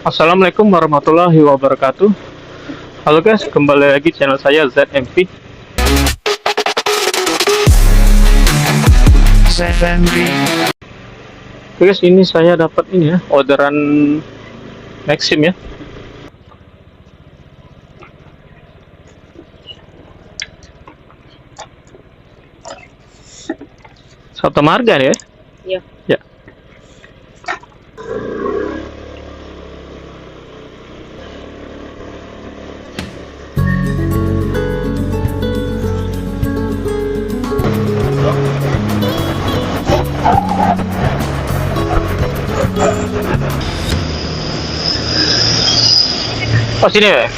Assalamualaikum warahmatullahi wabarakatuh. Halo guys, kembali lagi channel saya ZMV. Oke guys, ini saya dapat ini ya, orderan Maxim ya. Satu marga ya? Iya. Ya. Oh sini ya?